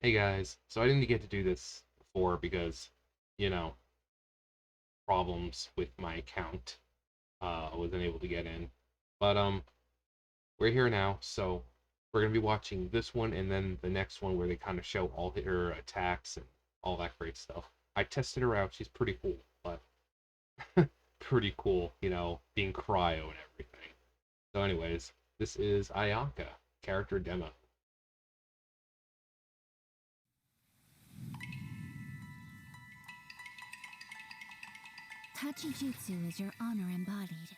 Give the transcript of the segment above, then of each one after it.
Hey guys, so I didn't get to do this before because, you know, problems with my account. I wasn't able to get in. But we're here now, so we're gonna be watching this one and then the next one where they kind of show all her attacks and all that great stuff. I tested her out, she's pretty cool, but pretty cool, being cryo and everything. So anyways, this is Ayaka, character demo. Tachijutsu is your honor embodied,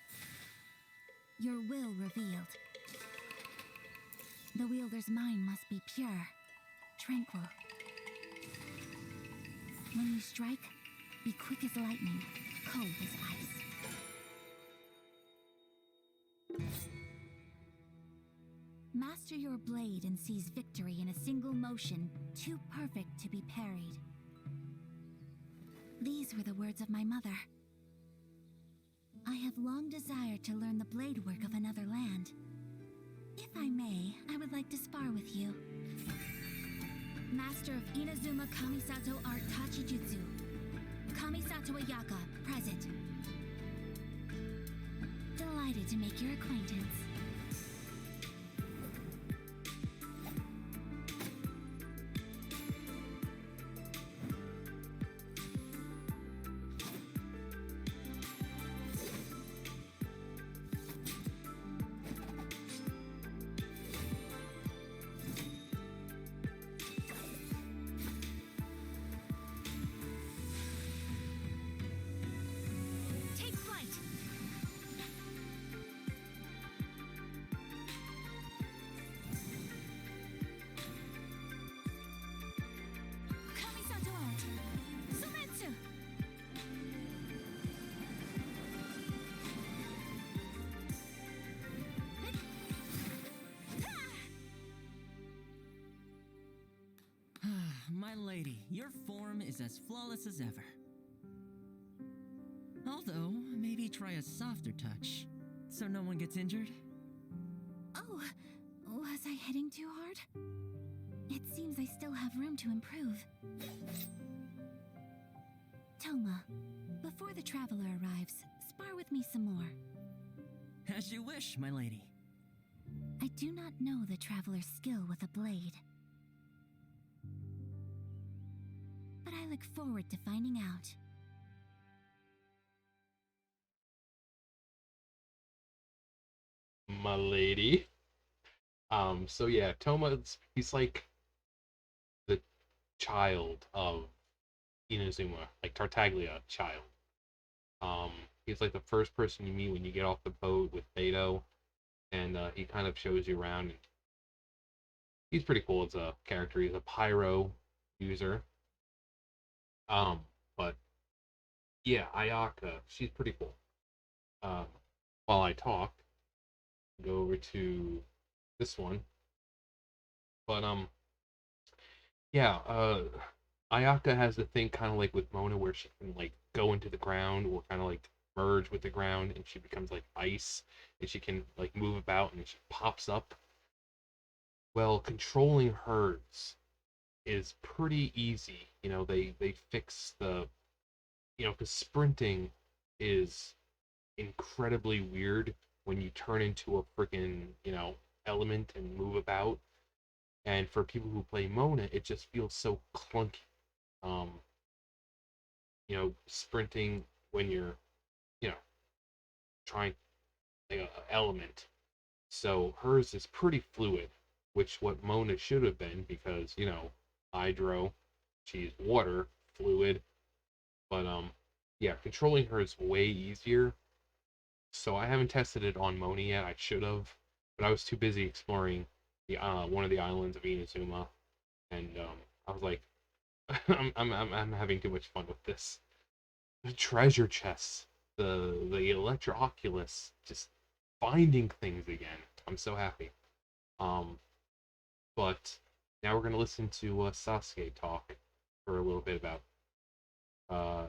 your will revealed. The wielder's mind must be pure, tranquil. When you strike, be quick as lightning, cold as ice. Master your blade and seize victory in a single motion, too perfect to be parried. These were the words of my mother. I have long desired to learn the blade work of another land. If I may, I would like to spar with you. Master of Inazuma Kamisato Art Tachijutsu. Kamisato Ayaka, present. Delighted to make your acquaintance. Take flight! Kamisato Art. Sumetsu! My lady, your form is as flawless as ever. Although, maybe try a softer touch, so no one gets injured. Oh, was I hitting too hard? It seems I still have room to improve. Toma, before the traveler arrives, spar with me some more. As you wish, my lady. I do not know the traveler's skill with a blade. But I look forward to finding out. My lady. So yeah, he's like the child of Inazuma, like Tartaglia child. Um, he's like the first person you meet when you get off the boat with Beto, and he kind of shows you around. And he's pretty cool as a character. He's a pyro user. Um, but yeah, Ayaka, she's pretty cool. Um, while I talk, go over to this one. But yeah, Ayaka has the thing kind of like with Mona where she can like go into the ground or kind of like merge with the ground and she becomes like ice and she can like move about and she pops up. Well, controlling hers is pretty easy. They fix because sprinting is incredibly weird when you turn into a freaking, element and move about. And for people who play Mona, it just feels so clunky. Um, sprinting when you're, you know, trying like a element. So hers is pretty fluid, which what Mona should have been because, hydro, she's water, fluid. But yeah, controlling her is way easier. So I haven't tested it on Mona yet. I should have, but I was too busy exploring the one of the islands of Inazuma, and I was like, I'm having too much fun with this. The treasure chests, the Electro Oculus, just finding things again. I'm so happy. Um, but now we're gonna listen to Sasuke talk for a little bit about uh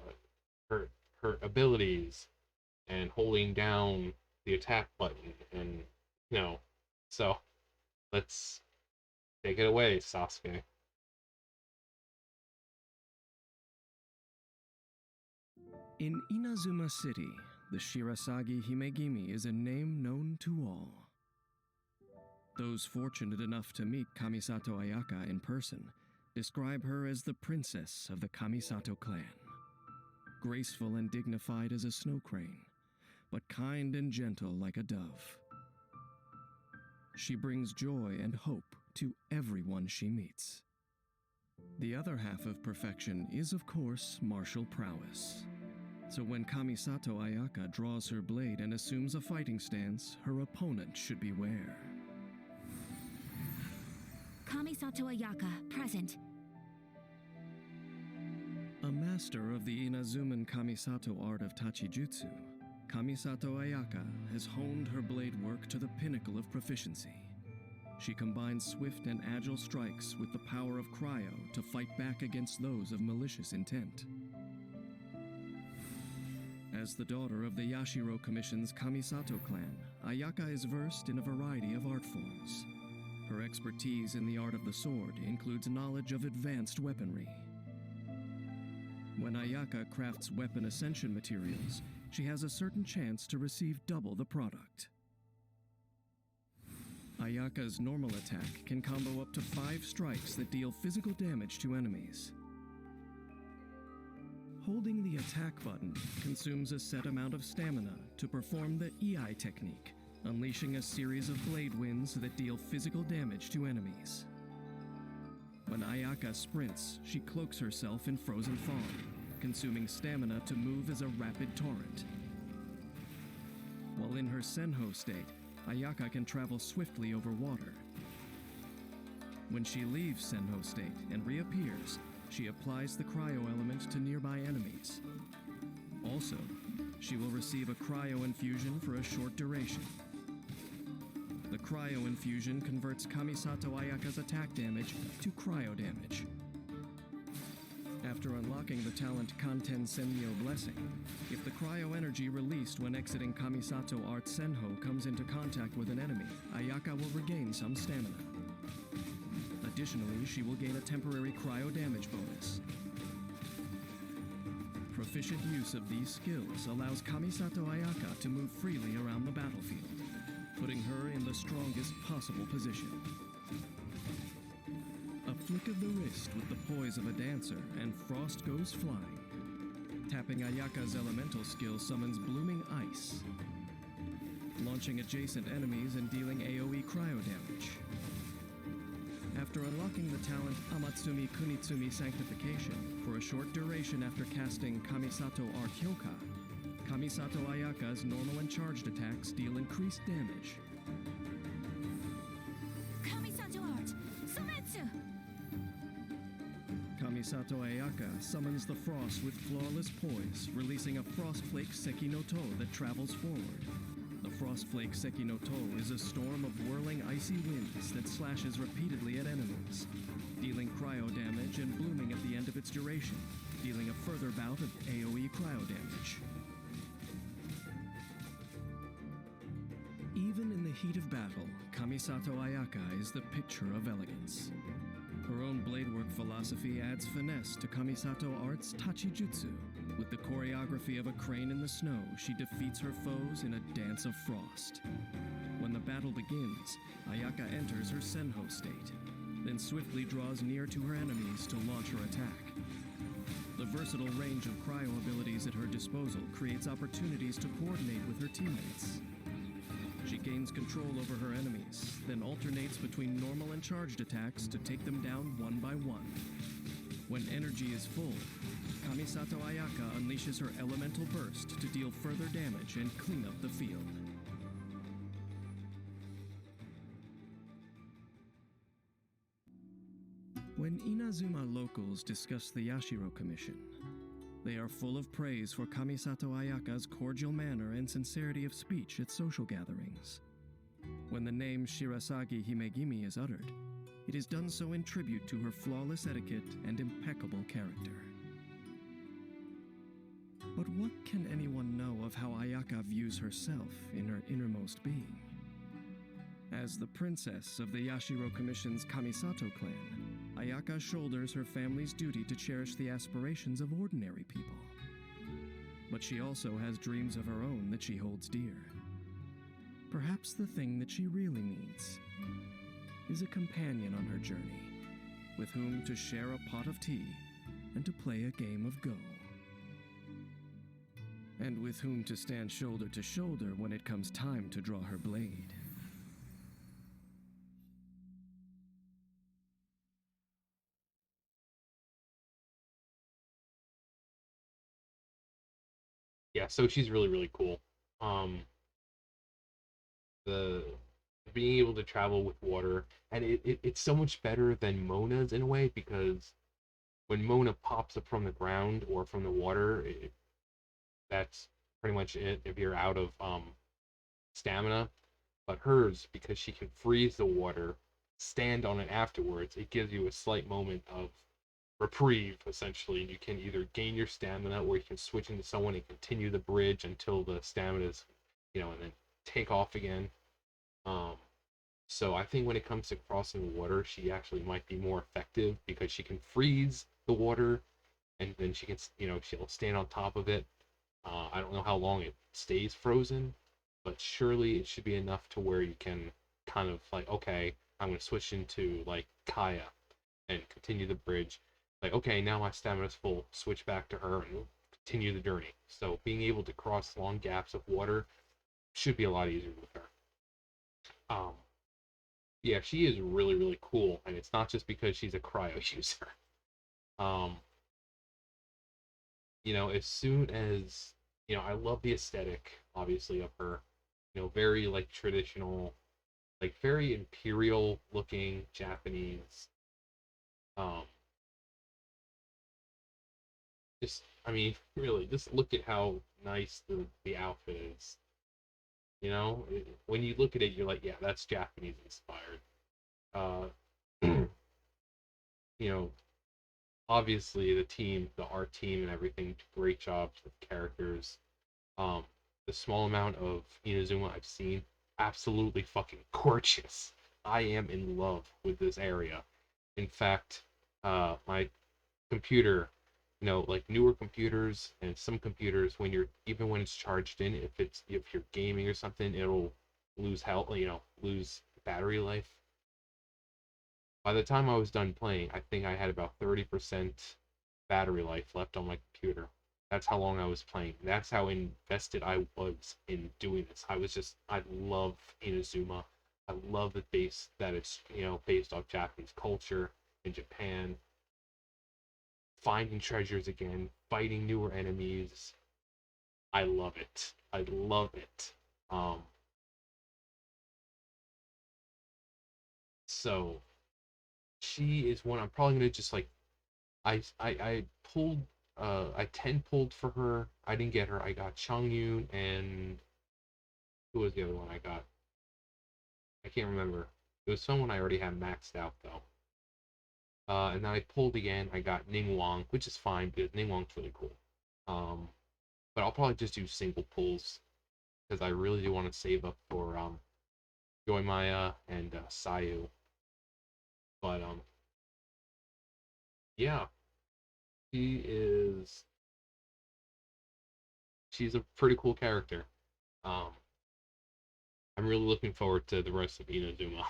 her her abilities and holding down the attack button and you know. So let's take it away, Sasuke. In Inazuma City, the Shirasagi Himegimi is a name known to all. Those fortunate enough to meet Kamisato Ayaka in person describe her as the princess of the Kamisato clan. Graceful and dignified as a snow crane, but kind and gentle like a dove. She brings joy and hope to everyone she meets. The other half of perfection is, of course, martial prowess. So when Kamisato Ayaka draws her blade and assumes a fighting stance, her opponent should beware. Kamisato Ayaka, present. A master of the Inazuman Kamisato art of Tachijutsu, Kamisato Ayaka has honed her blade work to the pinnacle of proficiency. She combines swift and agile strikes with the power of cryo to fight back against those of malicious intent. As the daughter of the Yashiro Commission's Kamisato clan, Ayaka is versed in a variety of art forms. Her expertise in the art of the sword includes knowledge of advanced weaponry. When Ayaka crafts weapon ascension materials, she has a certain chance to receive double the product. Ayaka's normal attack can combo up to 5 strikes that deal physical damage to enemies. Holding the attack button consumes a set amount of stamina to perform the EI technique, unleashing a series of blade winds that deal physical damage to enemies. When Ayaka sprints, she cloaks herself in frozen fog, consuming stamina to move as a rapid torrent. While in her Senho state, Ayaka can travel swiftly over water. When she leaves Senho state and reappears, she applies the cryo element to nearby enemies. Also, she will receive a cryo infusion for a short duration. The cryo infusion converts Kamisato Ayaka's attack damage to cryo damage. After unlocking the talent Kanten Senmyo Blessing, if the cryo energy released when exiting Kamisato Art Senho comes into contact with an enemy, Ayaka will regain some stamina. Additionally, she will gain a temporary cryo damage bonus. Proficient use of these skills allows Kamisato Ayaka to move freely around the battlefield, putting her in the strongest possible position. A flick of the wrist with the poise of a dancer, and frost goes flying. Tapping Ayaka's elemental skill summons blooming ice, launching adjacent enemies and dealing AoE cryo damage. After unlocking the talent Amatsumi Kunitsumi Sanctification for a short duration after casting Kamisato Art Hyoka, Kamisato Ayaka's normal and charged attacks deal increased damage. Kamisato Art, Sumetsu! Kamisato Ayaka summons the frost with flawless poise, releasing a Frostflake Seki no To that travels forward. The Frostflake Seki no To is a storm of whirling icy winds that slashes repeatedly at enemies, dealing cryo damage and blooming at the end of its duration, dealing a further bout of AoE cryo damage. Even in the heat of battle, Kamisato Ayaka is the picture of elegance. Her own bladework philosophy adds finesse to Kamisato Art's Tachijutsu. With the choreography of a crane in the snow, she defeats her foes in a dance of frost. When the battle begins, Ayaka enters her Senho state, then swiftly draws near to her enemies to launch her attack. The versatile range of cryo abilities at her disposal creates opportunities to coordinate with her teammates. She gains control over her enemies, then alternates between normal and charged attacks to take them down one by one. When energy is full, Kamisato Ayaka unleashes her elemental burst to deal further damage and clean up the field. When Inazuma locals discuss the Yashiro Commission, they are full of praise for Kamisato Ayaka's cordial manner and sincerity of speech at social gatherings. When the name Shirasagi Himegimi is uttered, it is done so in tribute to her flawless etiquette and impeccable character. But what can anyone know of how Ayaka views herself in her innermost being? As the princess of the Yashiro Commission's Kamisato clan, Ayaka shoulders her family's duty to cherish the aspirations of ordinary people. but she also has dreams of her own that she holds dear. Perhaps the thing that she really needs is a companion on her journey, with whom to share a pot of tea and to play a game of Go. And with whom to stand shoulder to shoulder when it comes time to draw her blade. Yeah, so she's really, really cool. Um, the being able to travel with water, and it's so much better than Mona's in a way, because when Mona pops up from the ground or from the water, that's pretty much it if you're out of stamina. But hers, because she can freeze the water, stand on it afterwards, it gives you a slight moment of reprieve, essentially. You can either gain your stamina or you can switch into someone and continue the bridge until the stamina is, and then take off again. Um, so I think when it comes to crossing water, she actually might be more effective because she can freeze the water and then she can, she'll stand on top of it. I don't know how long it stays frozen, but surely it should be enough to where you can kind of like, okay, I'm going to switch into like Kaya and continue the bridge. Like, okay, now my stamina's full, switch back to her and continue the journey. So being able to cross long gaps of water should be a lot easier with her. Um, yeah, she is really, really cool, and it's not just because she's a cryo user. Um, as soon as, I love the aesthetic, obviously, of her. Very like traditional, like very imperial looking Japanese. Um, just, I mean, really, just look at how nice the outfit is. When you look at it, you're like, yeah, that's Japanese inspired. Uh, you know, obviously the art team and everything, great jobs with characters. Um, the small amount of Inazuma I've seen, absolutely fucking gorgeous. I am in love with this area. In fact, my computer, like newer computers and some computers, even when it's charged in, if you're gaming or something, it'll lose health, lose battery life. By the time I was done playing, I think I had about 30% battery life left on my computer. That's how long I was playing. That's how invested I was in doing this. I love Inazuma. I love the base that it's, based off Japanese culture in Japan. Finding treasures again, fighting newer enemies. I love it. I love it. Um, so she is one I'm probably gonna just like I pulled I 10 pulled for her. I didn't get her. I got Changyun and who was the other one I got? I can't remember. It was someone I already had maxed out though. And then I pulled again. I got Ningguang, which is fine because Ningguang's really cool. Um, but I'll probably just do single pulls because I really do want to save up for Joy Maya and Sayu. But yeah, she is she's a pretty cool character. Um, I'm really looking forward to the rest of Inazuma.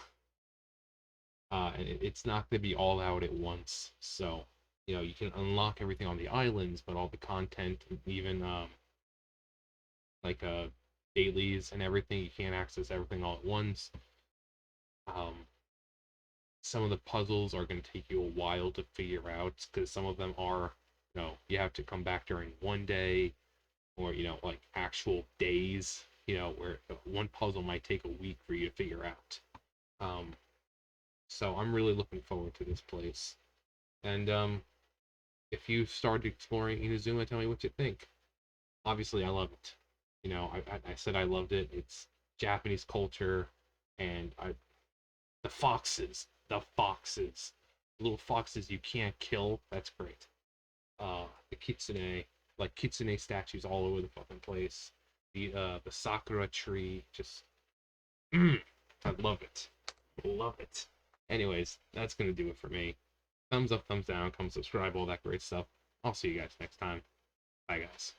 And it's not going to be all out at once. So, you can unlock everything on the islands, but all the content, even like dailies and everything, you can't access everything all at once. Um, some of the puzzles are going to take you a while to figure out because some of them are, you have to come back during one day or, like actual days, where one puzzle might take a week for you to figure out. Um, so I'm really looking forward to this place. And if you started exploring Inazuma, tell me what you think. Obviously, I love it. I said I loved it. It's Japanese culture, and the foxes, little foxes you can't kill. That's great. The kitsune, like kitsune statues all over the fucking place. The sakura tree, just I love it, love it. Anyways, that's gonna do it for me. Thumbs up, thumbs down, come subscribe, all that great stuff. I'll see you guys next time. Bye, guys.